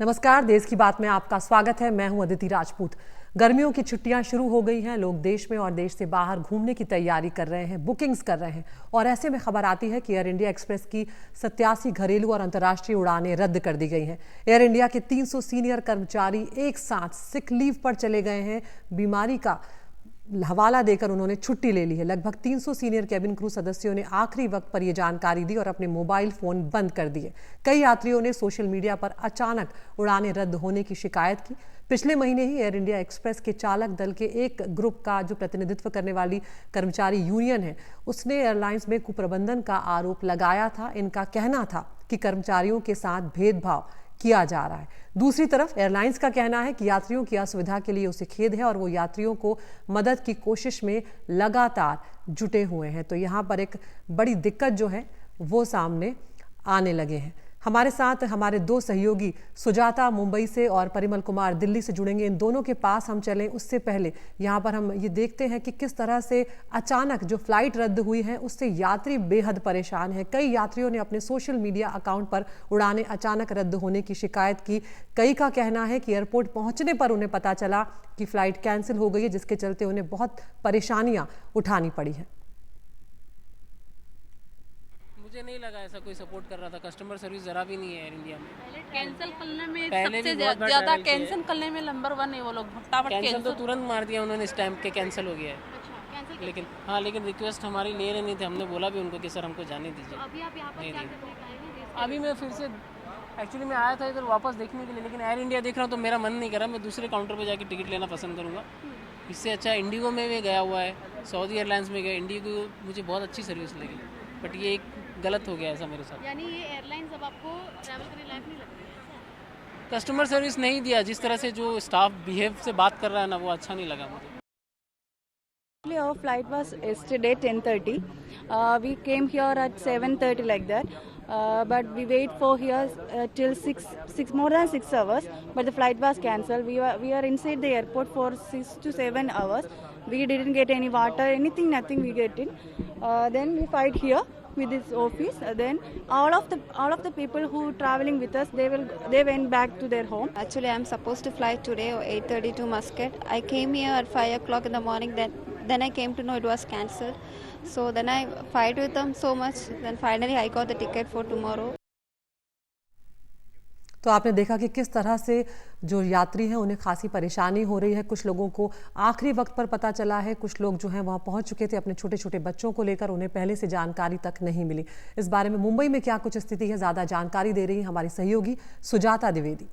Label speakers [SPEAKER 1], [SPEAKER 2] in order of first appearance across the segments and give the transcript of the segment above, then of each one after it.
[SPEAKER 1] नमस्कार, देश की बात में आपका स्वागत है। मैं हूं अदिति राजपूत। गर्मियों की छुट्टियां शुरू हो गई हैं। लोग देश में और देश से बाहर घूमने की तैयारी कर रहे हैं, बुकिंग्स कर रहे हैं और ऐसे में खबर आती है कि एयर इंडिया एक्सप्रेस की 87 घरेलू और अंतर्राष्ट्रीय उड़ानें रद्द कर दी गई हैं। एयर इंडिया के 300 सीनियर कर्मचारी एक साथ सिक लीव पर चले गए हैं। बीमारी का हवाला देकर उन्होंने छुट्टी ले ली है। लगभग 300 सीनियर कैबिन क्रू सदस्यों ने आखिरी वक्त पर यह जानकारी दी और अपने मोबाइल फोन बंद कर दिए। कई यात्रियों ने सोशल मीडिया पर अचानक उड़ानें रद्द होने की शिकायत की। पिछले महीने ही एयर इंडिया एक्सप्रेस के चालक दल के एक ग्रुप का जो प्रतिनिधित्व करने वाली कर्मचारी यूनियन है, उसने एयरलाइंस में कुप्रबंधन का आरोप लगाया था। इनका कहना था कि कर्मचारियों के साथ भेदभाव किया जा रहा है। दूसरी तरफ एयरलाइंस का कहना है कि यात्रियों की असुविधा के लिए उसे खेद है और वो यात्रियों को मदद की कोशिश में लगातार जुटे हुए हैं। तो यहाँ पर एक बड़ी दिक्कत जो है वो सामने आने लगे हैं। हमारे साथ हमारे दो सहयोगी सुजाता मुंबई से और परिमल कुमार दिल्ली से जुड़ेंगे। इन दोनों के पास हम चलें उससे पहले यहाँ पर हम ये देखते हैं कि किस तरह से अचानक जो फ्लाइट रद्द हुई है उससे यात्री बेहद परेशान है। कई यात्रियों ने अपने सोशल मीडिया अकाउंट पर उड़ानें अचानक रद्द होने की शिकायत की। कई का कहना है कि एयरपोर्ट पहुंचने पर उन्हें पता चला कि फ्लाइट कैंसिल हो गई है, जिसके चलते उन्हें बहुत परेशानियां उठानी पड़ी हैं।
[SPEAKER 2] मुझे नहीं लगा ऐसा कोई सपोर्ट कर रहा था। कस्टमर सर्विस जरा भी नहीं है एयर इंडिया में।
[SPEAKER 3] कैंसिल करने में
[SPEAKER 2] पहले
[SPEAKER 3] सबसे
[SPEAKER 2] भी बहुत बार
[SPEAKER 3] ज्यादा
[SPEAKER 2] ट्रैवल किया
[SPEAKER 3] कैंसिल करने में नंबर 1 है वो लोग। फटाफट
[SPEAKER 2] कैंसिल तो तुरंत मार दिया उन्होंने इस टाइम के, कैंसिल हो गया है। लेकिन हाँ, लेकिन रिक्वेस्ट हमारी ले रहे नहीं थे। हमने बोला भी उनको कि सर हमको जाने दीजिए।
[SPEAKER 3] अभी आप यहाँ पर क्या करने का है?
[SPEAKER 2] अभी मैं फिर से एक्चुअली मैं आया था इधर वापस देखने के लिए, लेकिन एयर इंडिया देख रहा हूँ तो मेरा मन नहीं कर रहा। मैं दूसरे काउंटर पर जाकर टिकट लेना पसंद करूँगा। इससे अच्छा इंडिगो में भी गया हुआ है, सऊदी एयरलाइंस में गया। इंडिगो मुझे बहुत अच्छी सर्विस लगी, बट ये एक गलत हो गया ऐसा मेरे साथ।
[SPEAKER 3] यानी ये एयरलाइंस अब आपको ट्रैवल करने लायक नहीं लगती है?
[SPEAKER 2] कस्टमर सर्विस नहीं दिया, जिस तरह से जो स्टाफ बिहेव से बात कर रहा है ना, वो अच्छा नहीं लगा मुझे।
[SPEAKER 4] Our flight was yesterday 10:30. We came here at 7:30 like that. But we wait for here till more than 6 hours. But the flight was cancelled. We are inside the airport for 6 to 7 hours. We didn't get any water, anything, nothing we get in. Then we fight here with this office. Then all of the people who traveling with us, they went back to their home.
[SPEAKER 5] Actually, I'm supposed to fly today or 8:30 to Muscat. I came here at 5 o'clock in the morning. Then I came to know it was cancelled. So then I fight with them so much. Then finally I got the ticket for tomorrow.
[SPEAKER 1] तो आपने देखा कि किस तरह से जो यात्री हैं उन्हें खासी परेशानी हो रही है। कुछ लोगों को आखिरी वक्त पर पता चला है, कुछ लोग जो हैं वहां पहुंच चुके थे अपने छोटे छोटे बच्चों को लेकर, उन्हें पहले से जानकारी तक नहीं मिली। इस बारे में मुंबई में क्या कुछ स्थिति है, ज्यादा जानकारी दे रही है हमारी सहयोगी सुजाता द्विवेदी।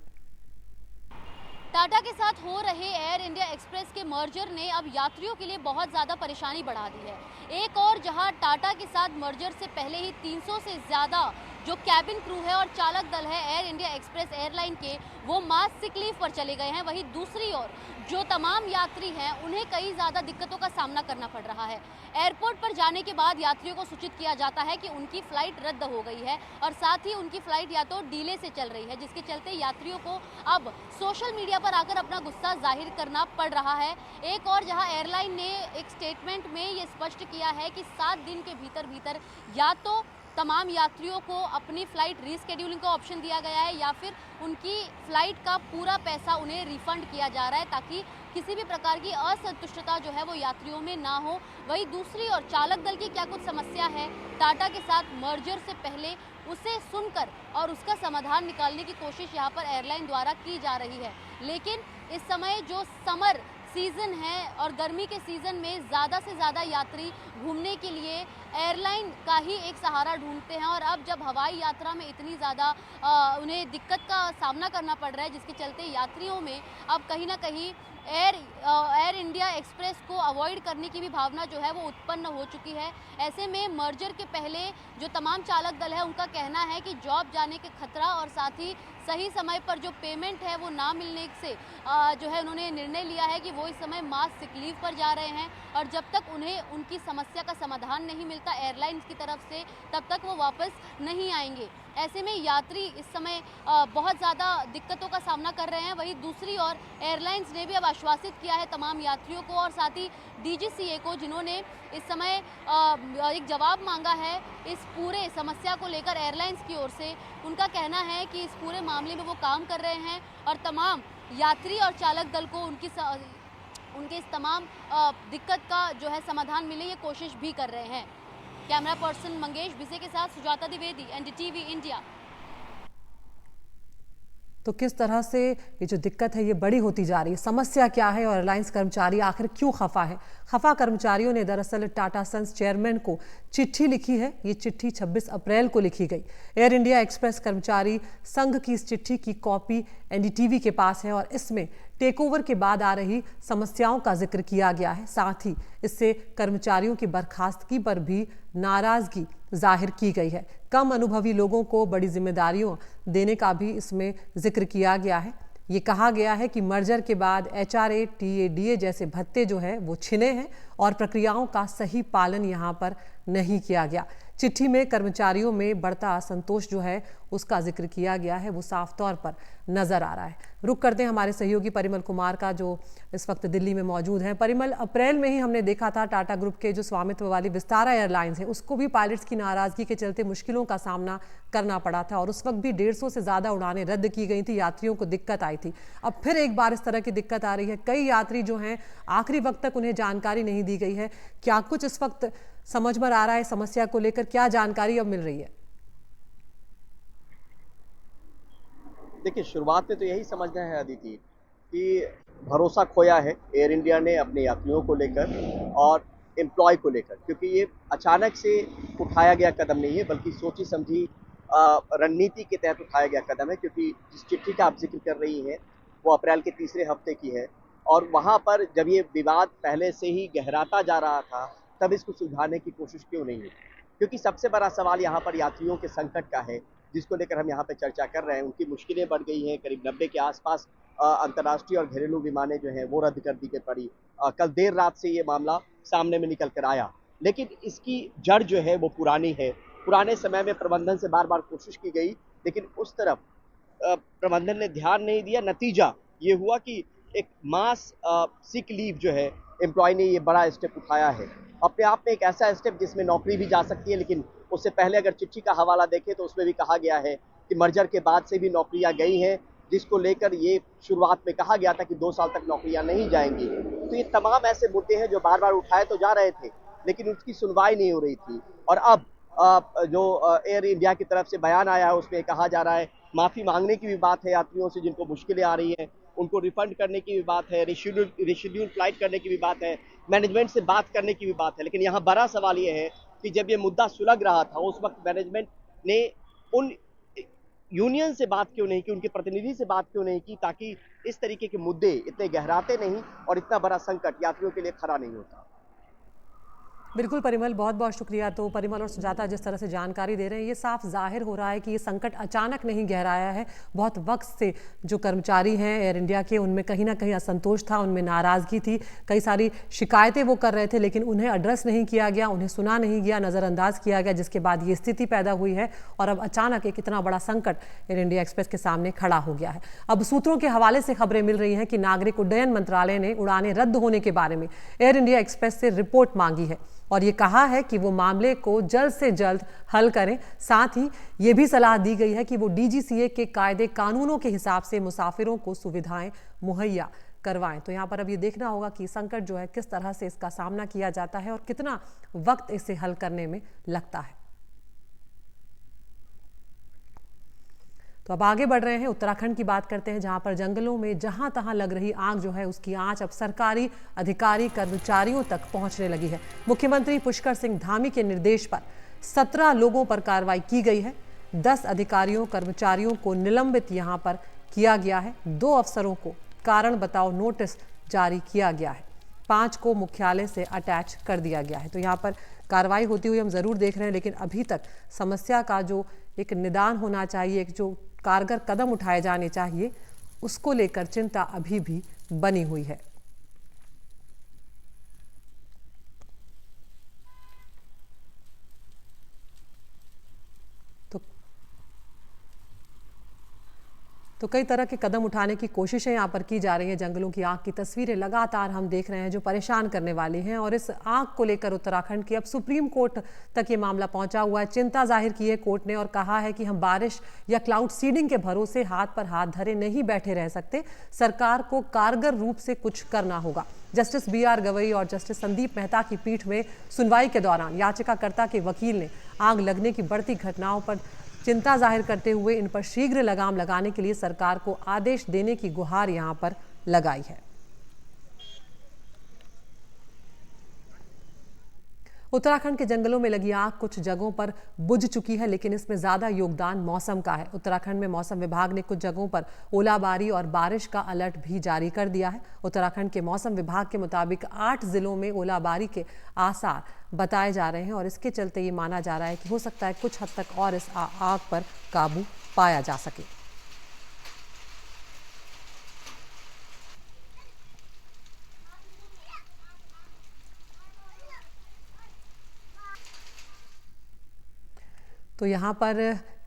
[SPEAKER 6] टाटा के साथ हो रहे एयर इंडिया एक्सप्रेस के मर्जर ने अब यात्रियों के लिए बहुत ज़्यादा परेशानी बढ़ा दी है। एक और जहां टाटा के साथ मर्जर से पहले ही 300 से ज़्यादा जो कैबिन क्रू है और चालक दल है एयर इंडिया एक्सप्रेस एयरलाइन के, वो मास सिक लीव पर चले गए हैं। वहीं दूसरी ओर जो तमाम यात्री हैं उन्हें कई ज़्यादा दिक्कतों का सामना करना पड़ रहा है। एयरपोर्ट पर जाने के बाद यात्रियों को सूचित किया जाता है कि उनकी फ़्लाइट रद्द हो गई है और साथ ही उनकी फ़्लाइट या तो डिले से चल रही है, जिसके चलते यात्रियों को अब सोशल मीडिया पर आकर अपना गुस्सा जाहिर करना पड़ रहा है। एक और जहां एयरलाइन ने एक स्टेटमेंट में ये स्पष्ट किया है कि 7 दिन के भीतर या तो तमाम यात्रियों को अपनी फ़्लाइट रीस्केड्यूलिंग का ऑप्शन दिया गया है या फिर उनकी फ़्लाइट का पूरा पैसा उन्हें रिफ़ंड किया जा रहा है, ताकि किसी भी प्रकार की असंतुष्टता जो है वो यात्रियों में ना हो। वहीं दूसरी ओर चालक दल की क्या कुछ समस्या है टाटा के साथ मर्जर से पहले, उसे सुनकर और उसका समाधान निकालने की कोशिश यहाँ पर एयरलाइन द्वारा की जा रही है। लेकिन इस समय जो समर सीज़न है और गर्मी के सीज़न में ज़्यादा से ज़्यादा यात्री घूमने के लिए एयरलाइन का ही एक सहारा ढूंढते हैं और अब जब हवाई यात्रा में इतनी ज़्यादा उन्हें दिक्कत का सामना करना पड़ रहा है, जिसके चलते यात्रियों में अब कहीं ना कहीं एयर इंडिया एक्सप्रेस को अवॉइड करने की भी भावना जो है वो उत्पन्न हो चुकी है। ऐसे में मर्जर के पहले जो तमाम चालक दल है उनका कहना है कि जॉब जाने के खतरा और साथ ही सही समय पर जो पेमेंट है वो ना मिलने से जो है उन्होंने निर्णय लिया है कि वो इस समय मास सिक लीव पर जा रहे हैं और जब तक उन्हें उनकी समस्या का समाधान नहीं मिलता एयरलाइंस की तरफ से, तब तक वो वापस नहीं आएंगे। ऐसे में यात्री इस समय बहुत ज़्यादा दिक्कतों का सामना कर रहे हैं। वहीं दूसरी ओर एयरलाइंस ने भी अब आश्वासित किया है तमाम यात्रियों को और साथ ही DGCA को, जिन्होंने इस समय एक जवाब मांगा है इस पूरे समस्या को लेकर एयरलाइंस की ओर से। उनका कहना है कि इस पूरे मामले में वो काम कर रहे हैं और तमाम यात्री और चालक दल को उनके इस तमाम दिक्कत का जो है समाधान मिले, ये कोशिश भी कर रहे हैं। कैमरा पर्सन मंगेश बिसे के साथ सुजाता द्विवेदी, NDTV इंडिया।
[SPEAKER 1] तो किस तरह से ये जो दिक्कत है ये बड़ी होती जा रही है, समस्या क्या है और एयरलाइंस कर्मचारी आखिर क्यों खफा है? खफा कर्मचारियों ने दरअसल टाटा सन्स चेयरमैन को चिट्ठी लिखी है। ये चिट्ठी 26 अप्रैल को लिखी गई। एयर इंडिया एक्सप्रेस कर्मचारी संघ की इस चिट्ठी की कॉपी NDTV के पास है और इसमें टेकओवर के बाद आ रही समस्याओं का जिक्र किया गया है। साथ ही इससे कर्मचारियों की बर्खास्तगी पर भी नाराजगी जाहिर की गई है। कम अनुभवी लोगों को बड़ी जिम्मेदारियों देने का भी इसमें जिक्र किया गया है। ये कहा गया है कि मर्जर के बाद HRA, TADA जैसे भत्ते जो है वो छिने हैं और प्रक्रियाओं का सही पालन यहाँ पर नहीं किया गया। चिट्ठी में कर्मचारियों में बढ़ता असंतोष जो है उसका जिक्र किया गया है, वो साफ तौर पर नजर आ रहा है। रुक करते हैं हमारे सहयोगी परिमल कुमार का, जो इस वक्त दिल्ली में मौजूद हैं। परिमल, अप्रैल में ही हमने देखा था टाटा ग्रुप के जो स्वामित्व वाली विस्तारा एयरलाइंस है उसको भी पायलट्स की नाराजगी के चलते मुश्किलों का सामना करना पड़ा था और उस वक्त भी 150 से ज्यादा उड़ानें रद्द की गई थी, यात्रियों को दिक्कत आई थी। अब फिर एक बार इस तरह की दिक्कत आ रही है। कई यात्री जो हैं आखिरी वक्त तक उन्हें जानकारी नहीं दी गई है। क्या कुछ इस वक्त समझ में आ रहा है समस्या को लेकर? क्या जानकारी अब मिल रही है?
[SPEAKER 7] देखिए, शुरुआत में तो यही समझना है अदिति कि भरोसा खोया है एयर इंडिया ने अपने यात्रियों को लेकर और एम्प्लॉय को लेकर, क्योंकि ये अचानक से उठाया गया कदम नहीं है बल्कि सोची समझी रणनीति के तहत उठाया गया कदम है। क्योंकि जिस चिट्ठी का आप जिक्र कर रही हैं वो अप्रैल के तीसरे हफ्ते की है और वहाँ पर जब ये विवाद पहले से ही गहराता जा रहा था तब इसको सुलझाने की कोशिश क्यों नहीं हुई? क्योंकि सबसे बड़ा सवाल यहाँ पर यात्रियों के संकट का है जिसको लेकर हम यहाँ पे चर्चा कर रहे हैं। उनकी मुश्किलें बढ़ गई हैं। करीब 90 के आसपास अंतर्राष्ट्रीय और घरेलू विमानें जो हैं वो रद्द कर दी गई पड़ी। कल देर रात से ये मामला सामने में निकल कर आया, लेकिन इसकी जड़ जो है वो पुरानी है। पुराने समय में प्रबंधन से बार बार कोशिश की गई, लेकिन उस तरफ प्रबंधन ने ध्यान नहीं दिया। नतीजा ये हुआ कि एक मास सिक लीव जो है एम्प्लॉय ने ये बड़ा स्टेप उठाया है। अपने आप में एक ऐसा स्टेप जिसमें नौकरी भी जा सकती है, लेकिन उससे पहले अगर चिट्ठी का हवाला देखें तो उसमें भी कहा गया है कि मर्जर के बाद से भी नौकरियां गई हैं, जिसको लेकर ये शुरुआत में कहा गया था कि 2 साल तक नौकरियां नहीं जाएंगी। तो ये तमाम ऐसे मुद्दे हैं जो बार बार उठाए तो जा रहे थे, लेकिन उसकी सुनवाई नहीं हो रही थी। और अब जो एयर इंडिया की तरफ से बयान आया है उसमें कहा जा रहा है, माफ़ी मांगने की भी बात है यात्रियों से जिनको मुश्किलें आ रही हैं, उनको रिफंड करने की भी बात है, रिशेड्यूल फ्लाइट करने की भी बात है, मैनेजमेंट से बात करने की भी बात है। लेकिन यहाँ बड़ा सवाल ये है कि जब ये मुद्दा सुलग रहा था उस वक्त मैनेजमेंट ने उन यूनियन से बात क्यों नहीं की, उनके प्रतिनिधि से बात क्यों नहीं की, ताकि इस तरीके के मुद्दे इतने गहराते नहीं और इतना बड़ा संकट यात्रियों के लिए खड़ा नहीं होता।
[SPEAKER 1] बिल्कुल परिमल, बहुत बहुत शुक्रिया। तो परिमल और सुजाता जिस तरह से जानकारी दे रहे हैं, ये साफ जाहिर हो रहा है कि ये संकट अचानक नहीं गहराया है। बहुत वक्त से जो कर्मचारी हैं एयर इंडिया के, उनमें कहीं ना कहीं असंतोष था, उनमें नाराज़गी थी, कई सारी शिकायतें वो कर रहे थे, लेकिन उन्हें एड्रेस नहीं किया गया, उन्हें सुना नहीं गया, नज़रअंदाज किया गया, जिसके बाद ये स्थिति पैदा हुई है और अब अचानक एक इतना बड़ा संकट एयर इंडिया एक्सप्रेस के सामने खड़ा हो गया है। अब सूत्रों के हवाले से खबरें मिल रही हैं कि नागरिक उड्डयन मंत्रालय ने उड़ानें रद्द होने के बारे में एयर इंडिया एक्सप्रेस से रिपोर्ट मांगी है और ये कहा है कि वो मामले को जल्द से जल्द हल करें। साथ ही ये भी सलाह दी गई है कि वो DGCA के कायदे कानूनों के हिसाब से मुसाफिरों को सुविधाएं मुहैया करवाएं। तो यहाँ पर अब ये देखना होगा कि संकट जो है किस तरह से इसका सामना किया जाता है और कितना वक्त इसे हल करने में लगता है। तो अब आगे बढ़ रहे हैं, उत्तराखंड की बात करते हैं, जहां पर जंगलों में जहां तहां लग रही आग जो है उसकी आंच अब सरकारी अधिकारी कर्मचारियों तक पहुंचने लगी है। मुख्यमंत्री पुष्कर सिंह धामी के निर्देश पर 17 लोगों पर कार्रवाई की गई है। 10 अधिकारियों कर्मचारियों को निलंबित यहां पर किया गया है। 2 अफसरों को कारण बताओ नोटिस जारी किया गया है। 5 को मुख्यालय से अटैच कर दिया गया है। तो यहाँ पर कार्रवाई होती हुई हम जरूर देख रहे हैं, लेकिन अभी तक समस्या का जो एक निदान होना चाहिए, एक जो कारगर कदम उठाए जाने चाहिए, उसको लेकर चिंता अभी भी बनी हुई है। तो तो कई तरह के कदम उठाने की कोशिशें यहाँ पर की जा रही हैं। जंगलों की आग की तस्वीरें लगातार हम देख रहे हैं जो परेशान करने वाली हैं, और इस आग को लेकर उत्तराखंड की अब सुप्रीम कोर्ट तक ये मामला पहुंचा हुआ है। चिंता जाहिर की है कोर्ट ने और कहा है कि हम बारिश या क्लाउड सीडिंग के भरोसे हाथ पर हाथ धरे नहीं बैठे रह सकते, सरकार को कारगर रूप से कुछ करना होगा। जस्टिस BR गवई और जस्टिस संदीप मेहता की पीठ में सुनवाई के दौरान याचिकाकर्ता के वकील ने आग लगने की बढ़ती घटनाओं पर चिंता जाहिर करते हुए इन पर शीघ्र लगाम लगाने के लिए सरकार को आदेश देने की गुहार यहां पर लगाई है। उत्तराखंड के जंगलों में लगी आग कुछ जगहों पर बुझ चुकी है, लेकिन इसमें ज्यादा योगदान मौसम का है। उत्तराखंड में मौसम विभाग ने कुछ जगहों पर ओलाबारी और बारिश का अलर्ट भी जारी कर दिया है। उत्तराखंड के मौसम विभाग के मुताबिक 8 जिलों में ओलाबारी के आसार बताए जा रहे हैं, और इसके चलते ये माना जा रहा है कि हो सकता है कुछ हद तक और इस आग पर काबू पाया जा सके। तो यहाँ पर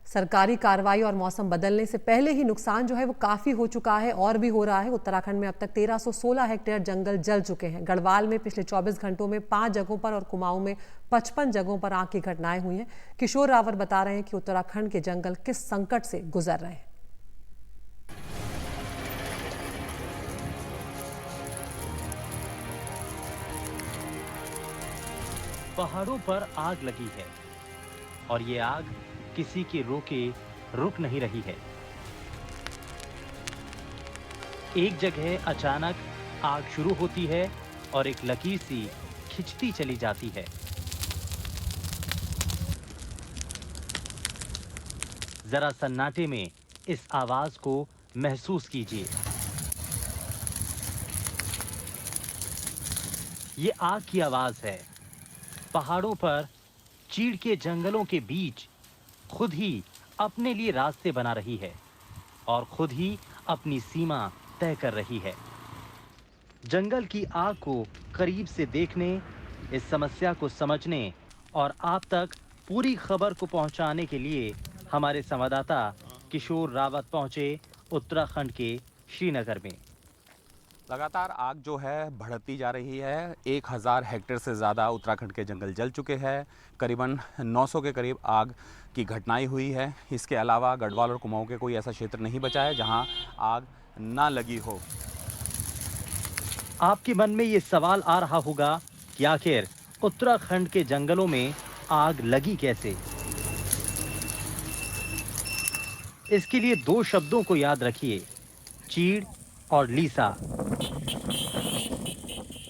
[SPEAKER 1] सरकारी कार्रवाई और मौसम बदलने से पहले ही नुकसान जो है वो काफ़ी हो चुका है और भी हो रहा है। उत्तराखंड में अब तक 1316 हेक्टेयर जंगल जल चुके हैं। गढ़वाल में पिछले 24 घंटों में 5 जगहों पर और कुमाऊं में 55 जगहों पर आग की घटनाएं हुई हैं। किशोर रावत बता रहे हैं कि उत्तराखंड के जंगल किस संकट से गुजर रहे हैं।
[SPEAKER 8] पहाड़ों पर आग लगी है और ये आग किसी के रोके रुक नहीं रही है। एक जगह अचानक आग शुरू होती है और एक लकीर सी खिंचती चली जाती है। जरा सन्नाटे में इस आवाज को महसूस कीजिए। ये आग की आवाज है। पहाड़ों पर चीड़ के जंगलों के बीच खुद ही अपने लिए रास्ते बना रही है और खुद ही अपनी सीमा तय कर रही है। जंगल की आग को करीब से देखने, इस समस्या को समझने और आप तक पूरी खबर को पहुंचाने के लिए हमारे संवाददाता किशोर रावत पहुंचे उत्तराखंड के श्रीनगर में।
[SPEAKER 9] लगातार आग जो है बढ़ती जा रही है। 1000 हेक्टेयर से ज़्यादा उत्तराखंड के जंगल जल चुके हैं। करीबन 900 के करीब आग की घटनाएं हुई है। इसके अलावा गढ़वाल और कुमाऊं के कोई ऐसा क्षेत्र नहीं बचा है जहां आग ना लगी हो।
[SPEAKER 8] आपके मन में ये सवाल आ रहा होगा कि आखिर उत्तराखंड के जंगलों में आग लगी कैसे? इसके लिए 2 शब्दों को याद रखिए, चीड़ और लीसा।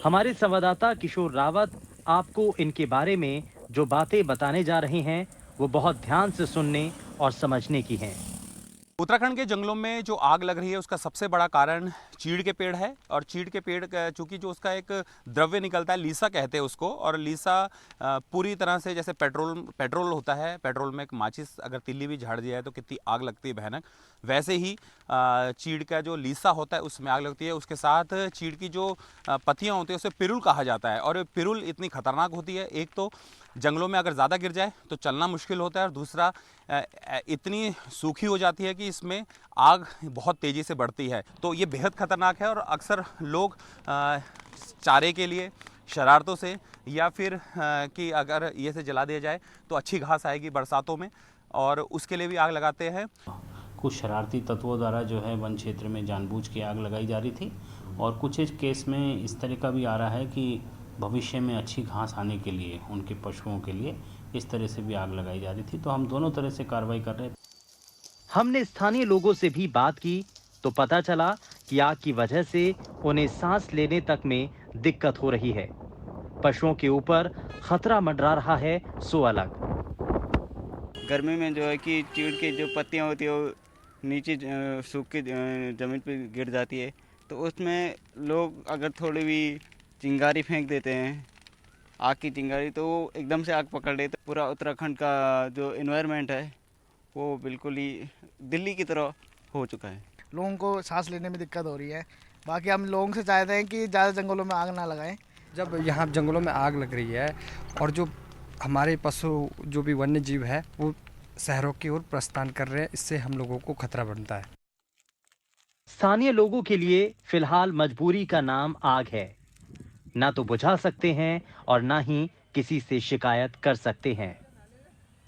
[SPEAKER 8] हमारे संवाददाता किशोर रावत आपको इनके बारे में जो बातें बताने जा रहे हैं वो बहुत ध्यान से सुनने और समझने की हैं।
[SPEAKER 9] उत्तराखंड के जंगलों में जो आग लग रही है उसका सबसे बड़ा कारण चीड़ के पेड़ है। और चीड़ के पेड़ चूंकि जो उसका एक द्रव्य निकलता है, लीसा कहते हैं उसको, और लीसा पूरी तरह से जैसे पेट्रोल होता है, पेट्रोल में एक माचिस अगर तिल्ली भी झाड़ दिया है तो कितनी आग लगती है भयानक, वैसे ही चीड़ का जो लीसा होता है उसमें आग लगती है। उसके साथ चीड़ की जो पत्तियाँ होती है उसे पिरुल कहा जाता है, और पिरुल इतनी खतरनाक होती है, एक तो जंगलों में अगर ज़्यादा गिर जाए तो चलना मुश्किल होता है, और दूसरा इतनी सूखी हो जाती है कि इसमें आग बहुत तेज़ी से बढ़ती है। तो ये बेहद खतरनाक है, और अक्सर लोग चारे के लिए शरारतों से या फिर कि अगर ये से जला दिया जाए तो अच्छी घास आएगी बरसातों में, और उसके लिए भी आग लगाते हैं।
[SPEAKER 10] कुछ शरारती तत्वों द्वारा जो है वन क्षेत्र में जानबूझ के आग लगाई जा रही थी, और कुछ इस केस में इस तरह का भी आ रहा है कि भविष्य में अच्छी घास आने के लिए उनके पशुओं के लिए इस तरह से भी आग लगाई जा रही थी। तो हम दोनों तरह से कार्रवाई कर रहे हैं।
[SPEAKER 8] हमने स्थानीय लोगों से भी बात की तो पता चला कि आग की वजह से उन्हें सांस लेने तक में दिक्कत हो रही है। पशुओं के ऊपर खतरा मंडरा रहा है सो अलग।
[SPEAKER 11] गर्मी में जो है कि चीड़ की जो पत्तियां होती है वो नीचे सूख के ज़मीन पे गिर जाती है, तो उसमें लोग अगर थोड़ी भी चिंगारी फेंक देते हैं, आग की चिंगारी, तो वो एकदम से आग पकड़ लेते। पूरा उत्तराखंड का जो एनवायरनमेंट है वो बिल्कुल ही दिल्ली की तरह हो चुका है।
[SPEAKER 12] लोगों को सांस लेने में दिक्कत हो रही है। बाकी हम लोगों से चाहते हैं कि ज़्यादा जंगलों में आग ना लगाएं।
[SPEAKER 13] जब यहाँ जंगलों में आग लग रही है और जो हमारे पशु जो भी वन्य जीव है वो शहरों की ओर प्रस्थान कर रहे हैं, इससे हम लोगों को खतरा बनता है।
[SPEAKER 8] स्थानीय लोगों के लिए फिलहाल मजबूरी का नाम आग है। ना तो बुझा सकते हैं और ना ही किसी से शिकायत कर सकते हैं।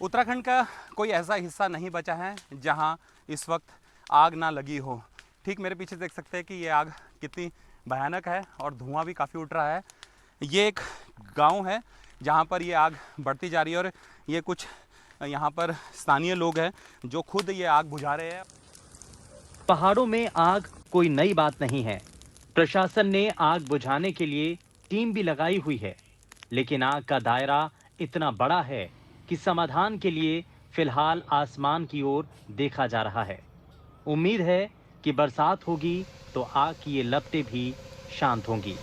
[SPEAKER 9] उत्तराखंड का कोई ऐसा हिस्सा नहीं बचा है जहां इस वक्त आग ना लगी हो। ठीक मेरे पीछे देख सकते हैं कि ये आग कितनी भयानक है और धुआं भी काफ़ी उठ रहा है। ये एक गांव है जहां पर ये आग बढ़ती जा रही है और ये कुछ यहाँ पर स्थानीय लोग हैं जो खुद ये आग बुझा रहे हैं।
[SPEAKER 8] पहाड़ों में आग कोई नई बात नहीं है। प्रशासन ने आग बुझाने के लिए टीम भी लगाई हुई है, लेकिन आग का दायरा इतना बड़ा है कि समाधान के लिए फिलहाल आसमान की ओर देखा जा रहा है। उम्मीद है कि बरसात होगी तो आग की ये लपटें भी शांत होंगी।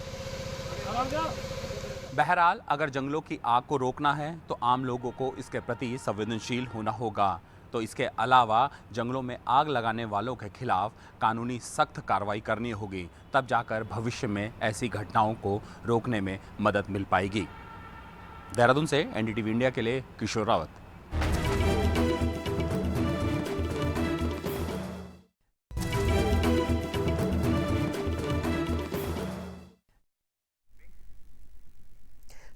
[SPEAKER 9] बहरहाल अगर जंगलों की आग को रोकना है तो आम लोगों को इसके प्रति संवेदनशील होना होगा। तो इसके अलावा जंगलों में आग लगाने वालों के खिलाफ कानूनी सख्त कार्रवाई करनी होगी, तब जाकर भविष्य में ऐसी घटनाओं को रोकने में मदद मिल पाएगी। देहरादून से एनडीटीवी इंडिया के लिए किशोर रावत।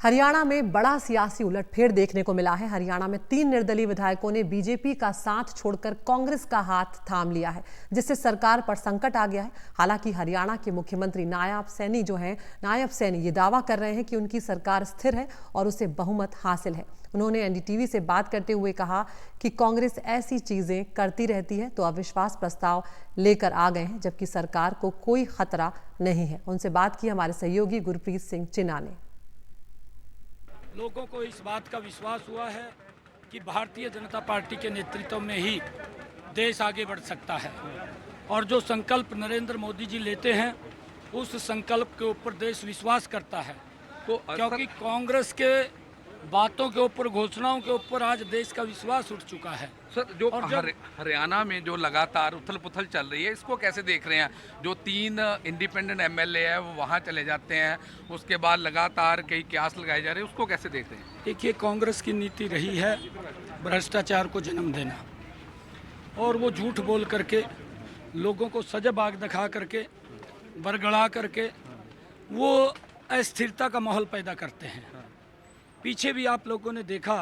[SPEAKER 1] हरियाणा में बड़ा सियासी उलटफेर देखने को मिला है। हरियाणा में 3 निर्दलीय विधायकों ने बीजेपी का साथ छोड़कर कांग्रेस का हाथ थाम लिया है, जिससे सरकार पर संकट आ गया है। हालांकि हरियाणा के मुख्यमंत्री नायब सैनी ये दावा कर रहे हैं कि उनकी सरकार स्थिर है और उसे बहुमत हासिल है। उन्होंने एनडीटीवी से बात करते हुए कहा कि कांग्रेस ऐसी चीजें करती रहती है तो अविश्वास प्रस्ताव लेकर आ गए हैं, जबकि सरकार को कोई खतरा नहीं है। उनसे बात की हमारे सहयोगी गुरप्रीत सिंह चिन्ना ने।
[SPEAKER 14] लोगों को इस बात का विश्वास हुआ है कि भारतीय जनता पार्टी के नेतृत्व में ही देश आगे बढ़ सकता है और जो संकल्प नरेंद्र मोदी जी लेते हैं उस संकल्प के ऊपर देश विश्वास करता है। तो क्योंकि कांग्रेस के बातों के ऊपर, घोषणाओं के ऊपर आज देश का विश्वास उठ चुका है।
[SPEAKER 15] सर, जो हरियाणा में जो लगातार उथल पुथल चल रही है, इसको कैसे देख रहे हैं? जो 3 इंडिपेंडेंट एमएलए है वो वहाँ चले जाते हैं, उसके बाद लगातार कई क्यास लगाए जा रहे हैं, उसको कैसे देखते हैं?
[SPEAKER 14] देखिए, कांग्रेस की नीति रही है भ्रष्टाचार को जन्म देना और वो झूठ बोल करके लोगों को सजग आग दिखा करके, बरगड़ा करके वो अस्थिरता का माहौल पैदा करते हैं। पीछे भी आप लोगों ने देखा,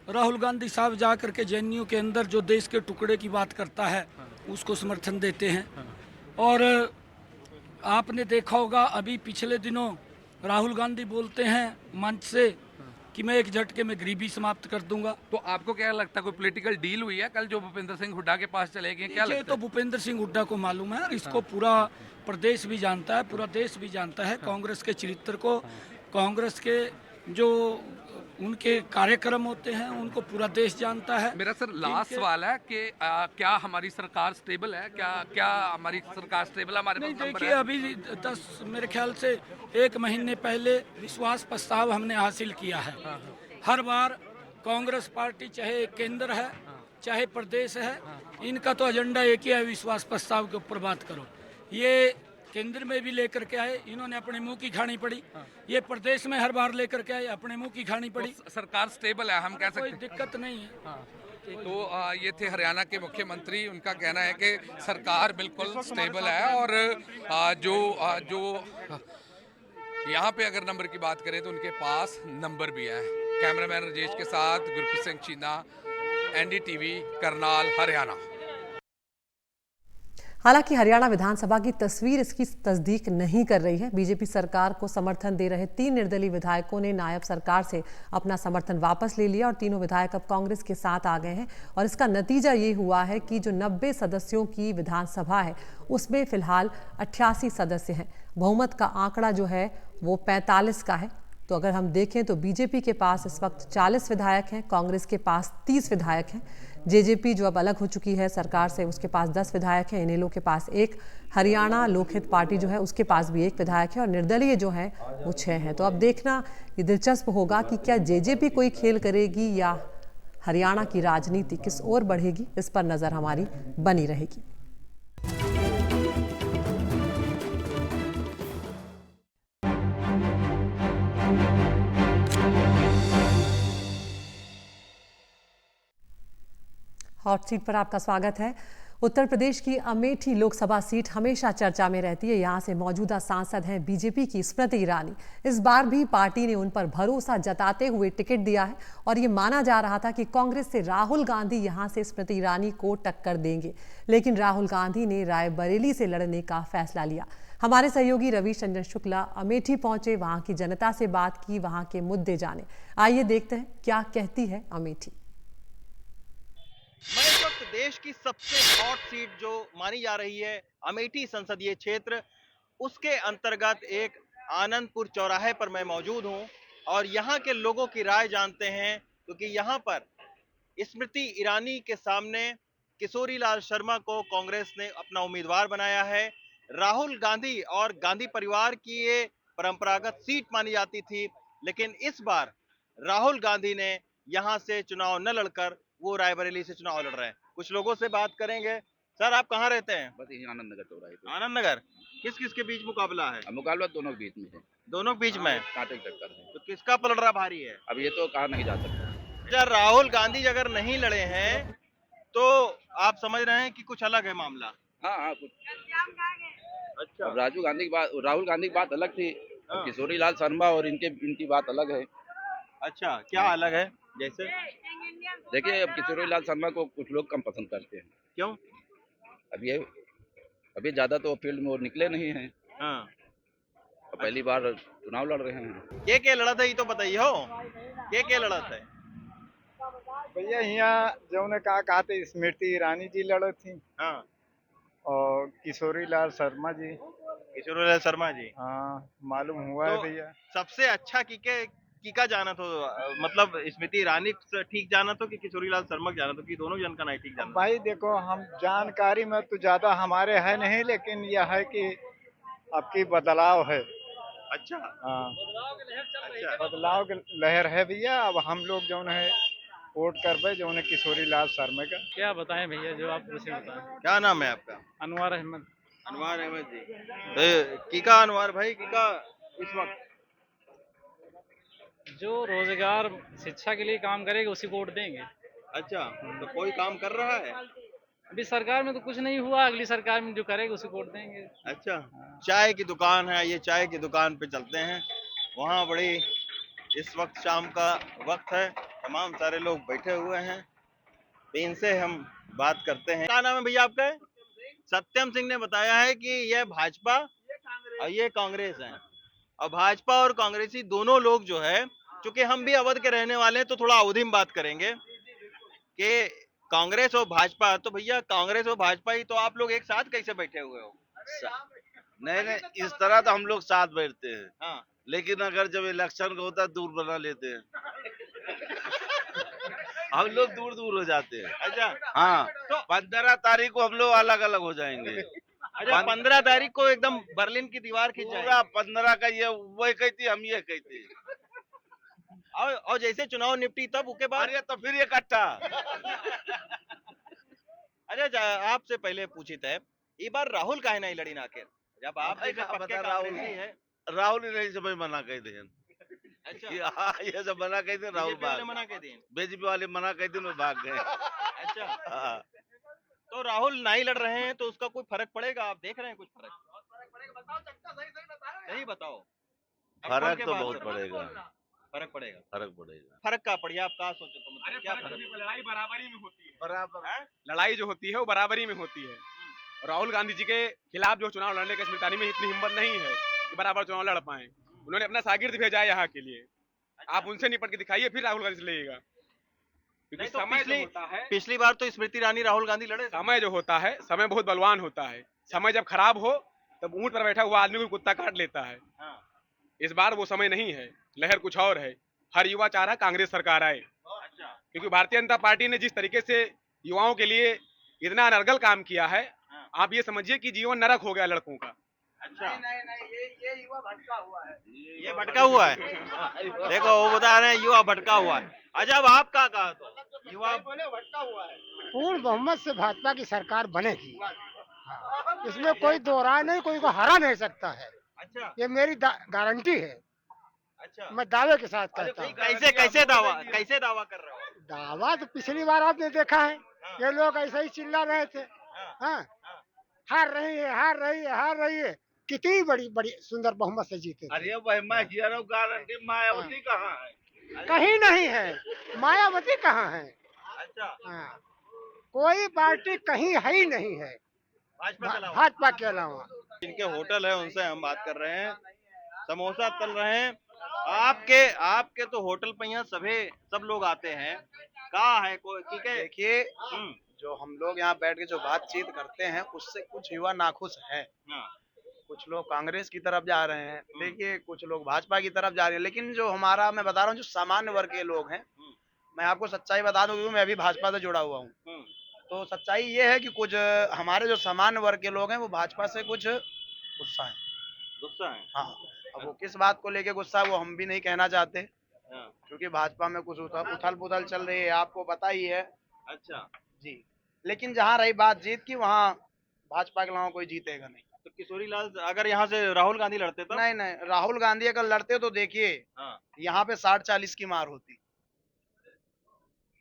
[SPEAKER 14] राहुल गांधी साहब जा करके जेएनयू के अंदर जो देश के टुकड़े की बात करता है उसको समर्थन देते हैं। और आपने देखा होगा अभी पिछले दिनों राहुल गांधी बोलते हैं मंच से कि मैं एक झटके में गरीबी समाप्त कर दूंगा।
[SPEAKER 15] तो आपको क्या लगता है, कोई पॉलिटिकल डील हुई है? कल जो भूपेंद्र सिंह हुड्डा के पास चले गए, क्या लगता है?
[SPEAKER 14] तो भूपेंद्र सिंह हुड्डा को मालूम है, इसको पूरा प्रदेश भी जानता है, पूरा देश भी जानता है कांग्रेस के चरित्र को, कांग्रेस के जो उनके कार्यक्रम होते हैं उनको पूरा देश जानता है।
[SPEAKER 15] मेरा सर लास्ट सवाल है कि क्या हमारी सरकार स्टेबल है? क्या हमारी सरकार स्टेबल है? हमारे
[SPEAKER 14] नहीं, देखिए अभी 10 मेरे ख्याल से 1 महीने पहले विश्वास प्रस्ताव हमने हासिल किया है। हर बार कांग्रेस पार्टी चाहे केंद्र है चाहे प्रदेश है, इनका तो एजेंडा एक ही है, विश्वास प्रस्ताव के ऊपर बात करो। ये केंद्र में भी लेकर के आए, इन्होंने अपने मुंह की खानी पड़ी। ये प्रदेश में हर बार लेकर के आए, अपने मुंह की खानी पड़ी।
[SPEAKER 15] तो सरकार स्टेबल है, हम कह सकते हैं?
[SPEAKER 14] कोई दिक्कत नहीं है।
[SPEAKER 15] तो ये थे हरियाणा के मुख्यमंत्री। उनका कहना है कि सरकार बिल्कुल स्टेबल है और जो यहाँ पे अगर नंबर की बात करें तो उनके पास नंबर भी है। कैमरामैन राजेश के साथ गुरप्रीत सिंह चीना, एनडीटीवी, करनाल, हरियाणा।
[SPEAKER 1] हालांकि हरियाणा विधानसभा की तस्वीर इसकी तस्दीक नहीं कर रही है। बीजेपी सरकार को समर्थन दे रहे 3 निर्दलीय विधायकों ने नायब सरकार से अपना समर्थन वापस ले लिया और तीनों विधायक अब कांग्रेस के साथ आ गए हैं। और इसका नतीजा ये हुआ है कि जो 90 सदस्यों की विधानसभा है उसमें फिलहाल 88 सदस्य हैं। बहुमत का आंकड़ा जो है वो 45 का है। तो अगर हम देखें तो बीजेपी के पास इस वक्त 40 विधायक हैं, कांग्रेस के पास 30 विधायक हैं। जेजेपी जो अब अलग हो चुकी है सरकार से, उसके पास 10 विधायक हैं। इनेलो के पास 1, हरियाणा लोकहित पार्टी जो है उसके पास भी 1 विधायक है और निर्दलीय जो है वो 6 हैं। तो अब देखना ये दिलचस्प होगा कि क्या जेजेपी कोई खेल करेगी या हरियाणा की राजनीति किस ओर बढ़ेगी, इस पर नजर हमारी बनी रहेगी। हॉट सीट पर आपका स्वागत है। उत्तर प्रदेश की अमेठी लोकसभा सीट हमेशा चर्चा में रहती है। यहाँ से मौजूदा सांसद हैं बीजेपी की स्मृति ईरानी। इस बार भी पार्टी ने उन पर भरोसा जताते हुए टिकट दिया है और ये माना जा रहा था कि कांग्रेस से राहुल गांधी यहाँ से स्मृति ईरानी को टक्कर देंगे, लेकिन राहुल गांधी ने रायबरेली से लड़ने का फैसला लिया। हमारे सहयोगी रवीश रंजन शुक्ला अमेठी पहुंचे, वहां की जनता से बात की, वहां के मुद्दे जाने। आइए देखते हैं क्या कहती है अमेठी।
[SPEAKER 7] मैं इस वक्त देश की सबसे हॉट सीट जो मानी जा रही है अमेठी संसदीय क्षेत्र, उसके अंतर्गत एक आनंदपुर चौराहे पर मैं मौजूद हूं और यहां के लोगों की राय जानते हैं, क्योंकि यहां पर स्मृति ईरानी के सामने किशोरी लाल शर्मा को कांग्रेस ने अपना उम्मीदवार बनाया है। राहुल गांधी और गांधी परिवार की ये परंपरागत सीट मानी जाती थी, लेकिन इस बार राहुल गांधी ने यहां से चुनाव न लड़कर वो रायबरेली से चुनाव लड़ रहे हैं। कुछ लोगों से बात करेंगे। सर, आप कहाँ रहते हैं?
[SPEAKER 16] बस यही आनंद नगर चौराहे पे।
[SPEAKER 7] आनंद नगर। किस किस के बीच मुकाबला है?
[SPEAKER 16] मुकाबला दोनों के बीच में है।
[SPEAKER 7] दोनों के बीच में
[SPEAKER 16] कांटे की टक्कर है।
[SPEAKER 7] तो किसका पलड़ा भारी है?
[SPEAKER 16] अब ये तो कहा नहीं जा सकता।
[SPEAKER 7] अच्छा, राहुल गांधी अगर नहीं लड़े हैं तो आप समझ रहे हैं कि कुछ अलग है मामला?
[SPEAKER 16] हाँ कुछ। अच्छा, अब राहुल गांधी की बात अलग थी, अब किशोरी लाल शर्मा और इनकी बात अलग है।
[SPEAKER 7] अच्छा, क्या अलग है? जैसे
[SPEAKER 16] देखिए, अब किशोरी लाल शर्मा को कुछ लोग कम पसंद करते हैं।
[SPEAKER 7] क्यों?
[SPEAKER 16] अभी ज्यादा तो फील्ड में वो निकले नहीं हैं।
[SPEAKER 7] हाँ,
[SPEAKER 16] पहली बार चुनाव लड़ रहे हैं।
[SPEAKER 7] के लड़त है ये तो बताइए हो, के लड़त है?
[SPEAKER 17] भैया यहाँ जो ने कहा थे स्मृति ईरानी जी लड़े थी।
[SPEAKER 7] हाँ।
[SPEAKER 17] और किशोरी लाल शर्मा जी। हाँ, मालूम हुआ है भैया।
[SPEAKER 7] सबसे अच्छा किका जाना तो मतलब स्मृति ईरानी ठीक जाना तो कि किशोरी लाल शर्मा जाना तो कि दोनों जन का नहीं ठीक जाना?
[SPEAKER 17] भाई देखो, हम जानकारी में तो ज्यादा हमारे है नहीं, लेकिन यह है कि आपकी बदलाव है।
[SPEAKER 7] अच्छा।
[SPEAKER 17] हाँ, बदलाव की लहर है भैया। अब हम लोग जो है वोट कर जो है किशोरी लाल शर्मा का।
[SPEAKER 18] क्या बताएं भैया, जो आप उसे बताएं।
[SPEAKER 7] क्या नाम है आपका?
[SPEAKER 18] अनवर अहमद।
[SPEAKER 7] अनवर अहमद जी। कीका अनवर भाई, कीका इस वक्त
[SPEAKER 18] जो रोजगार शिक्षा के लिए काम करेगा उसी को वोट देंगे।
[SPEAKER 7] अच्छा, तो कोई काम कर रहा है?
[SPEAKER 18] अभी सरकार में तो कुछ नहीं हुआ, अगली सरकार में जो करेगा उसी को वोट देंगे।
[SPEAKER 7] अच्छा। चाय की दुकान है, ये चाय की दुकान पे चलते हैं। वहाँ बड़ी इस वक्त शाम का वक्त है, तमाम सारे लोग बैठे हुए हैं, तो इनसे हम बात करते हैं। क्या नाम है भैया आपका? सत्यम सिंह ने बताया है कि ये भाजपा और ये कांग्रेस है, और भाजपा और कांग्रेसी दोनों लोग जो है, चूंकि हम भी अवध के रहने वाले हैं तो थोड़ा अवधि में बात करेंगे कि कांग्रेस और भाजपा। तो भैया, कांग्रेस और भाजपा ही तो आप लोग एक साथ कैसे बैठे हुए हो?
[SPEAKER 19] नहीं, इस तरह तो हम लोग साथ बैठते हैं।
[SPEAKER 7] हाँ।
[SPEAKER 19] लेकिन अगर जब इलेक्शन का होता है दूर बना लेते हैं। हम लोग दूर दूर हो जाते हैं।
[SPEAKER 7] अच्छा।
[SPEAKER 19] हाँ, तो 15 तारीख को हम लोग अलग अलग हो जाएंगे।
[SPEAKER 7] अच्छा, 15 तारीख को एकदम बर्लिन की दीवार खींच जाएगी।
[SPEAKER 19] 15 का ये वही कहती, हम ये कहते।
[SPEAKER 7] और जैसे चुनाव निपटी तब उसके बाद
[SPEAKER 19] तो फिर ये इकट्ठा।
[SPEAKER 7] अच्छा, आपसे पहले पूछित है, ये बार राहुल काहे नहीं लड़ी ना आखिर? जब आप
[SPEAKER 19] राहुल ही नहीं समझ मना कह दे।
[SPEAKER 7] अच्छा।
[SPEAKER 19] ये सब मना कह दे, राहुल
[SPEAKER 7] मना कह दिए,
[SPEAKER 19] बीजेपी वाले मना कह दिन भाग गए।
[SPEAKER 7] अच्छा। हाँ। तो राहुल नहीं लड़ रहे हैं तो उसका कोई फर्क पड़ेगा? आप देख रहे हैं कुछ फर्क? नहीं बताओ।
[SPEAKER 19] फर्क तो बहुत पड़ेगा।
[SPEAKER 7] फर्क पड़ेगा।
[SPEAKER 19] फर्क
[SPEAKER 7] का पड़ेगा। आप क्या सोचते हो? मतलब क्या फर्क?
[SPEAKER 20] लड़ाई बराबरी में होती है।
[SPEAKER 19] बराबर
[SPEAKER 20] लड़ाई जो होती है वो बराबरी में होती है। राहुल गांधी जी के खिलाफ जो चुनाव लड़ने के स्मृति में इतनी हिम्मत नहीं है कि बराबर चुनाव लड़ पाए। उन्होंने अपना शागिर्द भेजा है यहाँ के लिए। आप उनसे निपट के दिखाइए, फिर राहुल गांधी से लड़ेगा। क्योंकि
[SPEAKER 7] तो
[SPEAKER 20] समय जो होता है,
[SPEAKER 7] पिछली बार तो स्मृति ईरानी राहुल गांधी लड़े।
[SPEAKER 20] समय जो होता है, समय बहुत बलवान होता है। समय जब खराब हो तब ऊंट पर बैठा हुआ आदमी को कुत्ता काट लेता है। इस बार वो समय नहीं है, लहर कुछ और है। हर युवा चाह रहा है कांग्रेस सरकार आए, क्योंकि भारतीय जनता पार्टी ने जिस तरीके से युवाओं के लिए इतना अनर्गल काम किया है, आप ये समझिए कि जीवन नरक हो गया लड़कों का।
[SPEAKER 7] अच्छा। ये युवा भटका हुआ है। ये भटका हुआ है। देखो, वो बता रहे हैं युवा भटका हुआ है। अच्छा, अब आप क्या कहा? तो युवा भटका हुआ है।
[SPEAKER 21] पूर्ण बहुमत से भाजपा की सरकार बनेगी। इसमें कोई दो राय नहीं, कोई को हरा नहीं सकता है।
[SPEAKER 7] अच्छा।
[SPEAKER 21] ये मेरी गारंटी है।
[SPEAKER 7] अच्छा।
[SPEAKER 21] मैं दावे के साथ कहता हूँ।
[SPEAKER 7] कैसे दावा कर रहे हो?
[SPEAKER 21] दावा तो पिछली बार आपने देखा है, ये लोग ऐसे ही चिल्ला रहे थे। हाँ, हार रही है। कितनी बड़ी बड़ी सुंदर बहुमत से जीते।
[SPEAKER 19] अरे भाई मैं कह रहा हूँ गारंटी मायावती कहाँ है?
[SPEAKER 21] कहीं नहीं है, मायावती कहाँ है?
[SPEAKER 19] अच्छा,
[SPEAKER 21] हाँ, कोई पार्टी कहीं है ही नहीं है भाजपा के अलावा।
[SPEAKER 3] इनके होटल है उनसे हम बात कर रहे हैं, समोसा तल रहे हैं। आपके तो होटल पे यहाँ सब लोग आते हैं, कहाँ है कोई?
[SPEAKER 22] देखिए, जो हम लोग यहाँ बैठ के जो बातचीत करते हैं उससे कुछ युवा नाखुश है। कुछ लोग कांग्रेस की तरफ जा रहे हैं, देखिए कुछ लोग भाजपा की तरफ जा रहे हैं, लेकिन जो हमारा, मैं बता रहा हूँ, जो सामान्य वर्ग के लोग हैं, मैं आपको सच्चाई बता दूं, मैं अभी भाजपा से जुड़ा हुआ हूँ, तो सच्चाई ये है कि कुछ हमारे जो सामान्य वर्ग के लोग हैं वो भाजपा से कुछ गुस्सा है। हाँ, अब वो किस बात को लेके गुस्सा है वो हम भी नहीं कहना चाहते, क्योंकि भाजपा में कुछ उथल पुथल चल रही है, आपको पता ही है।
[SPEAKER 3] अच्छा
[SPEAKER 22] जी, लेकिन जहाँ रही बात जीत की, वहाँ भाजपा के अलावा कोई जीतेगा नहीं।
[SPEAKER 3] तो किशोरी लाल अगर यहाँ से राहुल गांधी लड़ते तो?
[SPEAKER 22] नहीं, राहुल गांधी अगर लड़ते तो देखिए यहाँ पे 60-40 की मार होती।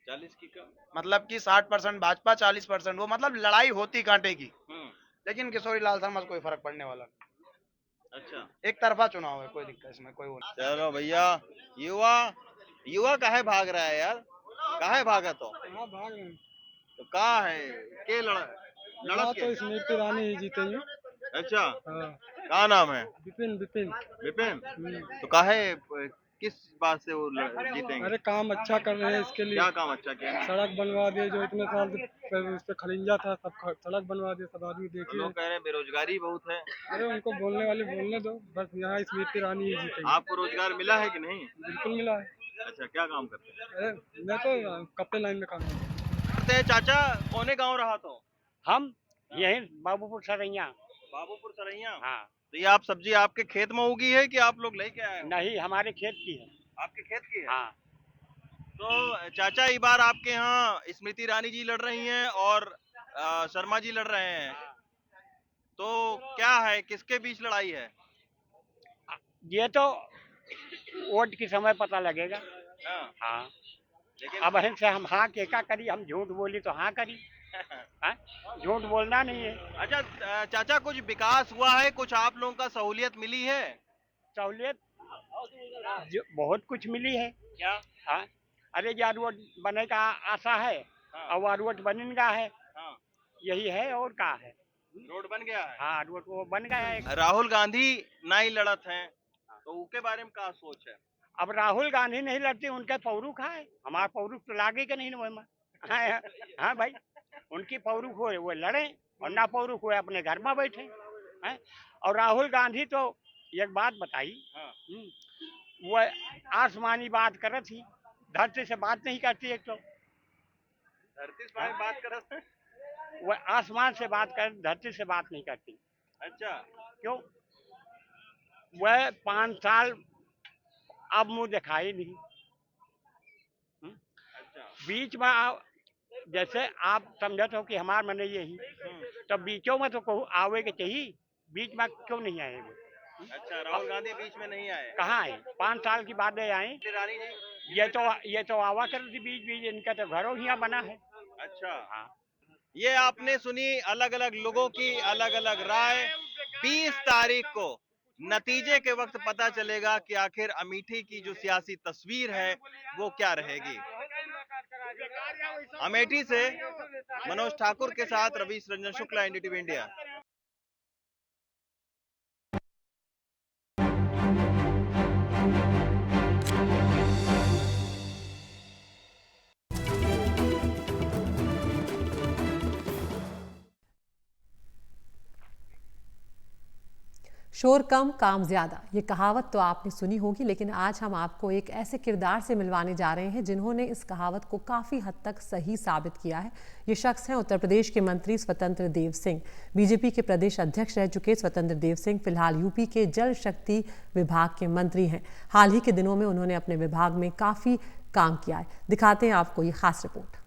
[SPEAKER 3] 40 की कम,
[SPEAKER 22] मतलब कि 60% भाजपा, 40% वो, मतलब लड़ाई होती कांटे की। लेकिन किशोरी लाल शर्मा से कोई फर्क पड़ने वाला नहीं।
[SPEAKER 3] अच्छा,
[SPEAKER 22] एक तरफा चुनाव है, कोई दिक्कत इसमें कोई वो नहीं।
[SPEAKER 3] चलो भैया, युवा काहे भाग रहा है यार? काहे भागा तो कहाँ है के लड़त
[SPEAKER 23] तो स्मृति ईरानी ही जीतेंगे।
[SPEAKER 3] अच्छा, क्या नाम है? विपिन। तो काहे किस बात से वो जीतेंगे?
[SPEAKER 23] अरे काम अच्छा कर रहे हैं, इसके लिए।
[SPEAKER 3] क्या काम अच्छा किया?
[SPEAKER 23] सड़क बनवा दिए, जो इतने साल उस पे खलिंजा था, सब सड़क बनवा दिए, सब आदमी देखिए।
[SPEAKER 3] लोग कह रहे हैं बेरोजगारी बहुत है।
[SPEAKER 23] अरे उनको बोलने वाले बोलने दो, बस यहाँ स्मृति ईरानी ही जीतेंगे।
[SPEAKER 3] आपको रोजगार मिला है कि नहीं?
[SPEAKER 23] बिल्कुल मिला है।
[SPEAKER 3] अच्छा, क्या काम करते हैं?
[SPEAKER 23] अरे मैं तो कपड़े लाइन में काम
[SPEAKER 3] करते हैं। चाचा कौने गाँव रहा तो?
[SPEAKER 24] हम यही बाबूपुर सरैया।
[SPEAKER 3] हाँ। तो ये आप सब्जी आपके खेत में उगी है कि आप लोग लेके आए?
[SPEAKER 24] नहीं, हमारे खेत की है।
[SPEAKER 3] आपके खेत की है?
[SPEAKER 24] हाँ।
[SPEAKER 3] तो चाचा, इस बार आपके यहाँ स्मृति ईरानी जी लड़ रही हैं और शर्मा जी लड़ रहे हैं, तो क्या है, किसके बीच लड़ाई है?
[SPEAKER 24] ये तो वोट के समय पता लगेगा। हाँ। लेकिन अब से हम हाँ के क्या करी, हम झूठ बोली तो हाँ करी। झूठ बोलना नहीं है।
[SPEAKER 3] अच्छा चाचा, कुछ विकास हुआ है, कुछ आप लोगों का सहूलियत मिली है?
[SPEAKER 24] सहूलियत बहुत कुछ मिली है। क्या? हाँ, अरे यार रोड बने का आशा है। और रोड बनेगा है। यही है, और क्या है?
[SPEAKER 3] रोड बन गया है।
[SPEAKER 24] हाँ, रोड वो बन गया है।
[SPEAKER 3] राहुल गांधी नहीं लड़त हैं, तो उनके बारे में क्या सोच है?
[SPEAKER 24] अब राहुल गांधी नहीं लड़ती, उनके पौरुख है, हमारा पौरुख तो लागे के नहीं ना। हाँ भाई, उनकी पौरुख हो वो लड़े, और ना पौरुख हुए अपने घर में बैठे हैं। और राहुल गांधी तो एक बात बताई, वो आसमानी बात कर थी, धरती से बात नहीं करती। एक तो
[SPEAKER 3] धरती से बात कर,
[SPEAKER 24] वो आसमान से बात कर, धरती से बात नहीं करती।
[SPEAKER 3] अच्छा,
[SPEAKER 24] क्यों? वह 5 साल अब मुंह दिखाई नहीं। अच्छा, बीच में जैसे आप समझत हो कि हमार मन यही, तो बीचों में तो आवे के चाहिए, बीच में क्यों नहीं आए?
[SPEAKER 3] अच्छा, राहुल गांधी बीच में नहीं आए?
[SPEAKER 24] कहाँ आए? 5 साल की बाद आए। ये तो आवा कर थी बीच, इनका तो घरों ही बना है।
[SPEAKER 3] अच्छा, हाँ। ये आपने सुनी अलग अलग लोगों की अलग अलग राय। 20 तारीख को नतीजे के वक्त पता चलेगा कि आखिर अमेठी की जो सियासी तस्वीर है वो क्या रहेगी। अमेठी से मनोज ठाकुर के साथ रवीश रंजन शुक्ला, एनडीटीवी इंडिया।
[SPEAKER 1] शोर कम काम ज्यादा, ये कहावत तो आपने सुनी होगी, लेकिन आज हम आपको एक ऐसे किरदार से मिलवाने जा रहे हैं जिन्होंने इस कहावत को काफ़ी हद तक सही साबित किया है। ये शख्स हैं उत्तर प्रदेश के मंत्री स्वतंत्र देव सिंह। बीजेपी के प्रदेश अध्यक्ष रह चुके स्वतंत्र देव सिंह फिलहाल यूपी के जल शक्ति विभाग के मंत्री हैं। हाल ही के दिनों में उन्होंने अपने विभाग में काफ़ी काम किया है। दिखाते हैं आपको ये खास रिपोर्ट।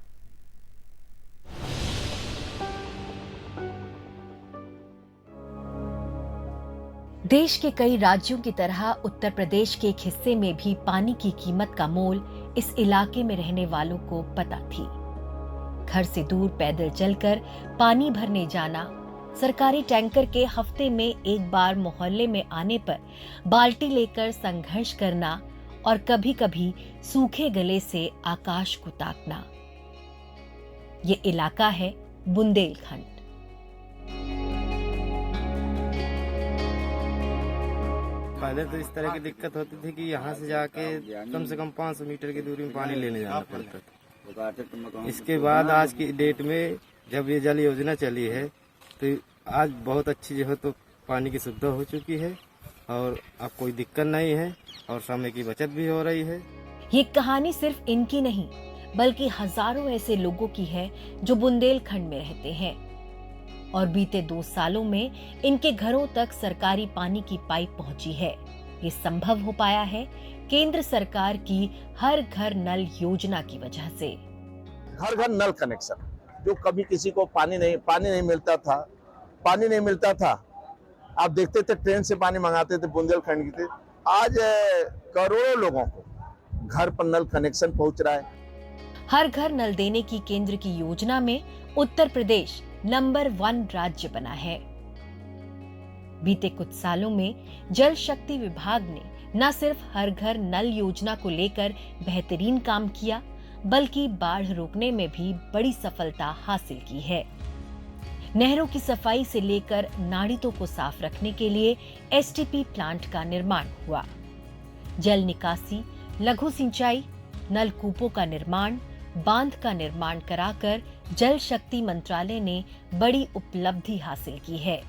[SPEAKER 25] देश के कई राज्यों की तरह उत्तर प्रदेश के एक हिस्से में भी पानी की कीमत का मोल इस इलाके में रहने वालों को पता थी। घर से दूर पैदल चलकर पानी भरने जाना, सरकारी टैंकर के हफ्ते में एक बार मोहल्ले में आने पर बाल्टी लेकर संघर्ष करना और कभी कभी सूखे गले से आकाश को ताकना। ये इलाका है बुंदेलखंड।
[SPEAKER 2] पहले तो इस तरह की दिक्कत होती थी कि यहाँ से जाके कम से कम 500 मीटर की दूरी में पानी लेने जाना पड़ता था। इसके बाद आज की डेट में जब ये जल योजना चली है तो आज बहुत अच्छी जो है तो पानी की सुविधा हो चुकी है और अब कोई दिक्कत नहीं है और समय की बचत भी हो रही है।
[SPEAKER 25] ये कहानी सिर्फ इनकी नहीं बल्कि हजारों ऐसे लोगों की है जो बुंदेलखंड में रहते हैं और बीते 2 सालों में इनके घरों तक सरकारी पानी की पाइप पहुंची है। ये संभव हो पाया है केंद्र सरकार की हर घर नल योजना की वजह से।
[SPEAKER 4] घर घर नल कनेक्शन, जो कभी किसी को पानी नहीं मिलता था, आप देखते थे ट्रेन से पानी मंगाते थे बुंदेलखंड की, आज करोड़ों लोगों को घर पर नल कनेक्शन पहुंच रहा है।
[SPEAKER 25] हर घर नल देने की केंद्र की योजना में उत्तर प्रदेश नंबर 1 राज्य बना है। बीते कुछ सालों में जल शक्ति विभाग ने न सिर्फ हर घर नल योजना को लेकर बेहतरीन काम किया बल्कि बाढ़ रोकने में भी बड़ी सफलता हासिल की है। नहरों की सफाई से लेकर नाड़ियों को साफ रखने के लिए एसटीपी प्लांट का निर्माण हुआ। जल निकासी, लघु सिंचाई, नलकूपों का निर्माण, बांध का निर्माण कराकर जल शक्ति मंत्रालय ने बड़ी उपलब्धि हासिल की है।